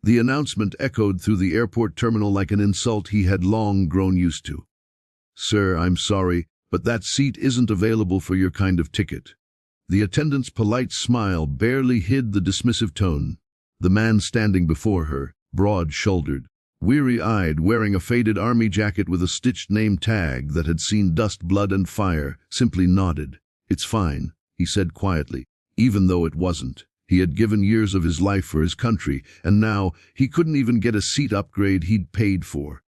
The announcement echoed through the airport terminal like an insult he had long grown used to. "Sir, I'm sorry, but that seat isn't available for your kind of ticket." The attendant's polite smile barely hid the dismissive tone. The man standing before her, broad-shouldered, weary-eyed, wearing a faded army jacket with a stitched name tag that had seen dust, blood, and fire, simply nodded. "It's fine," he said quietly, even though it wasn't. He had given years of his life for his country, and now he couldn't even get a seat upgrade he'd paid for.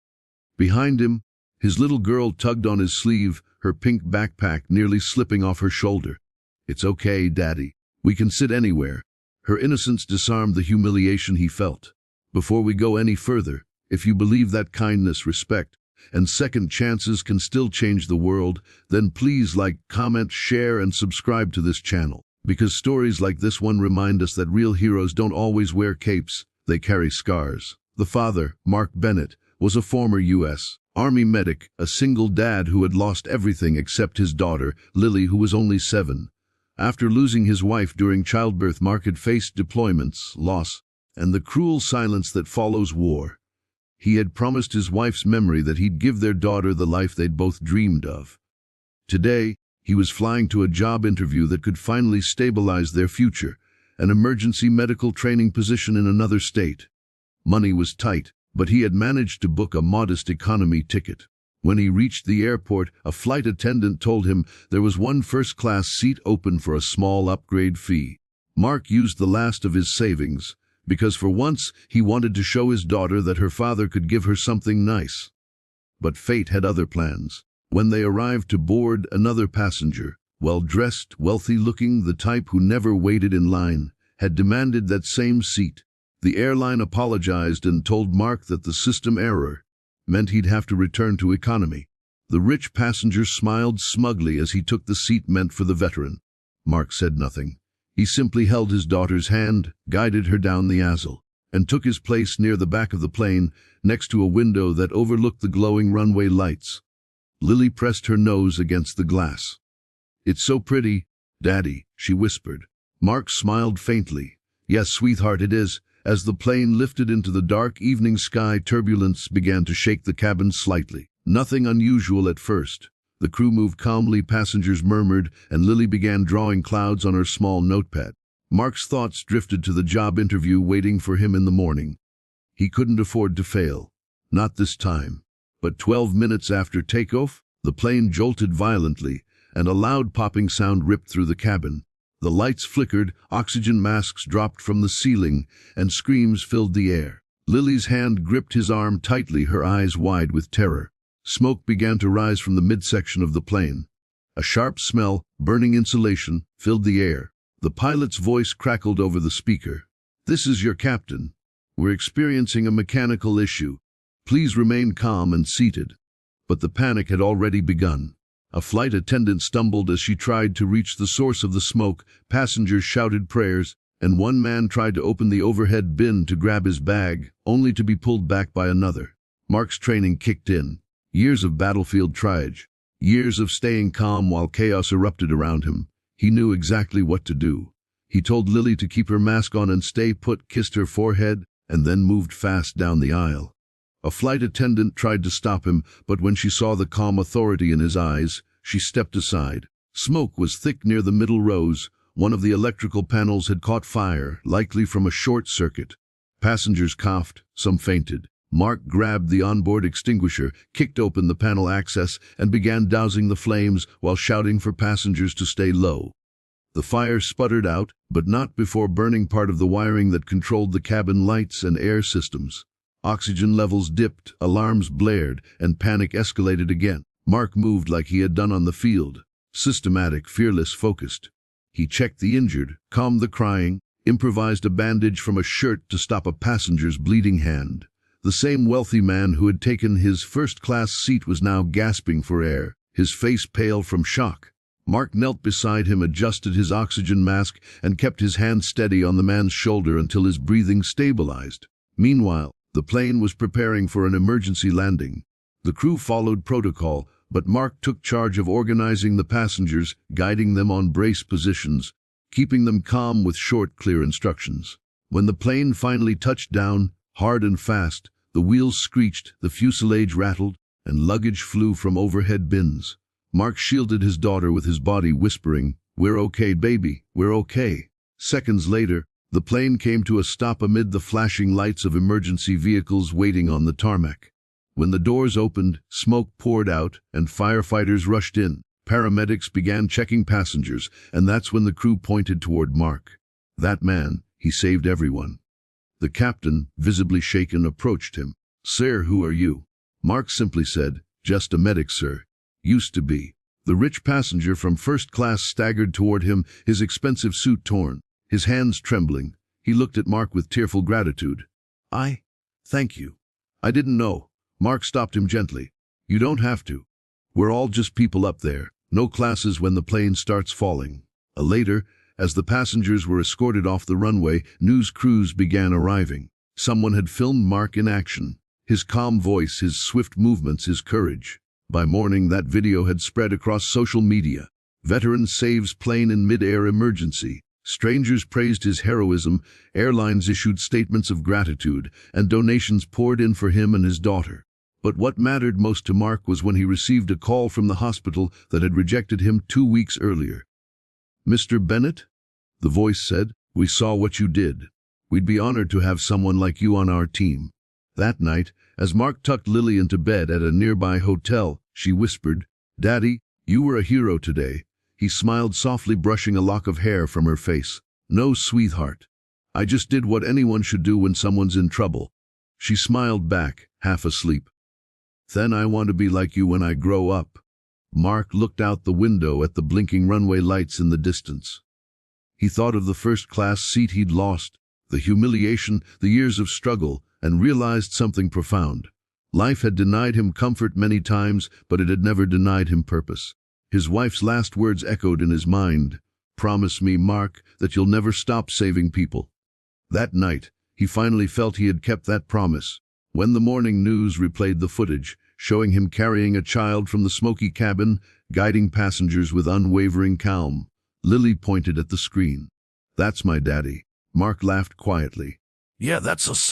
Behind him, his little girl tugged on his sleeve, her pink backpack nearly slipping off her shoulder. "It's okay, Daddy. We can sit anywhere." Her innocence disarmed the humiliation he felt. "Before we go any further, if you believe that kindness, respect, and second chances can still change the world, then please like, comment, share, and subscribe to this channel. Because stories like this one remind us that real heroes don't always wear capes, they carry scars." The father, Mark Bennett, was a former U.S. Army medic, a single dad who had lost everything except his daughter, Lily, who was only 7. After losing his wife during childbirth, Mark had faced deployments, loss, and the cruel silence that follows war. He had promised his wife's memory that he'd give their daughter the life they'd both dreamed of. Today, he was flying to a job interview that could finally stabilize their future, an emergency medical training position in another state. Money was tight, but he had managed to book a modest economy ticket. When he reached the airport, a flight attendant told him there was one first-class seat open for a small upgrade fee. Mark used the last of his savings, because for once he wanted to show his daughter that her father could give her something nice. But fate had other plans. When they arrived to board, another passenger, well-dressed, wealthy-looking, the type who never waited in line, had demanded that same seat. The airline apologized and told Mark that the system error meant he'd have to return to economy. The rich passenger smiled smugly as he took the seat meant for the veteran. Mark said nothing. He simply held his daughter's hand, guided her down the aisle, and took his place near the back of the plane, next to a window that overlooked the glowing runway lights. Lily pressed her nose against the glass. "It's so pretty, Daddy," she whispered. Mark smiled faintly. "Yes, sweetheart, it is." As the plane lifted into the dark evening sky, turbulence began to shake the cabin slightly. Nothing unusual at first. The crew moved calmly, passengers murmured, and Lily began drawing clouds on her small notepad. Mark's thoughts drifted to the job interview waiting for him in the morning. He couldn't afford to fail. Not this time. But 12 minutes after takeoff, the plane jolted violently, and a loud popping sound ripped through the cabin. The lights flickered, oxygen masks dropped from the ceiling, and screams filled the air. Lily's hand gripped his arm tightly, her eyes wide with terror. Smoke began to rise from the midsection of the plane. A sharp smell, burning insulation, filled the air. The pilot's voice crackled over the speaker. "This is your captain. We're experiencing a mechanical issue. Please remain calm and seated." But the panic had already begun. A flight attendant stumbled as she tried to reach the source of the smoke, passengers shouted prayers, and one man tried to open the overhead bin to grab his bag, only to be pulled back by another. Mark's training kicked in. Years of battlefield triage, years of staying calm while chaos erupted around him. He knew exactly what to do. He told Lily to keep her mask on and stay put, kissed her forehead, and then moved fast down the aisle. A flight attendant tried to stop him, but when she saw the calm authority in his eyes, she stepped aside. Smoke was thick near the middle rows. One of the electrical panels had caught fire, likely from a short circuit. Passengers coughed, some fainted. Mark grabbed the onboard extinguisher, kicked open the panel access, and began dousing the flames while shouting for passengers to stay low. The fire sputtered out, but not before burning part of the wiring that controlled the cabin lights and air systems. Oxygen levels dipped, alarms blared, and panic escalated again. Mark moved like he had done on the field, systematic, fearless, focused. He checked the injured, calmed the crying, improvised a bandage from a shirt to stop a passenger's bleeding hand. The same wealthy man who had taken his first-class seat was now gasping for air, his face pale from shock. Mark knelt beside him, adjusted his oxygen mask, and kept his hand steady on the man's shoulder until his breathing stabilized. Meanwhile, the plane was preparing for an emergency landing. The crew followed protocol, but Mark took charge of organizing the passengers, guiding them on brace positions, keeping them calm with short, clear instructions. When the plane finally touched down, Hard and fast, the wheels screeched, the fuselage rattled, and luggage flew from overhead bins. Mark shielded his daughter with his body, whispering, "We're okay, baby, we're okay." Seconds later, the plane came to a stop amid the flashing lights of emergency vehicles waiting on the tarmac. When the doors opened, smoke poured out, and firefighters rushed in. Paramedics began checking passengers, and that's when the crew pointed toward Mark. That man, he saved everyone. The captain, visibly shaken, approached him. "Sir, who are you?" Mark simply said, "Just a medic, sir." "Used to be." The rich passenger from first class staggered toward him, his expensive suit torn, his hands trembling. He looked at Mark with tearful gratitude. Thank you. I didn't know." Mark stopped him gently. "You don't have to. We're all just people up there. No classes when the plane starts falling." Later, as the passengers were escorted off the runway, news crews began arriving. Someone had filmed Mark in action. His calm voice, his swift movements, his courage. By morning, that video had spread across social media. Veteran saves plane in mid-air emergency. Strangers praised his heroism, airlines issued statements of gratitude, and donations poured in for him and his daughter. But what mattered most to Mark was when he received a call from the hospital that had rejected him 2 weeks earlier. "Mr. Bennett?" the voice said, "We saw what you did. We'd be honored to have someone like you on our team." That night, as Mark tucked Lily into bed at a nearby hotel, she whispered, "Daddy, you were a hero today." He smiled softly, brushing a lock of hair from her face. "No, sweetheart. I just did what anyone should do when someone's in trouble." She smiled back, half asleep. "Then I want to be like you when I grow up." Mark looked out the window at the blinking runway lights in the distance. He thought of the first-class seat he'd lost, the humiliation, the years of struggle, and realized something profound. Life had denied him comfort many times, but it had never denied him purpose. His wife's last words echoed in his mind. "Promise me, Mark, that you'll never stop saving people." That night, he finally felt he had kept that promise. When the morning news replayed the footage, showing him carrying a child from the smoky cabin, guiding passengers with unwavering calm, Lily pointed at the screen. "That's my daddy." Mark laughed quietly. "Yeah, that's us.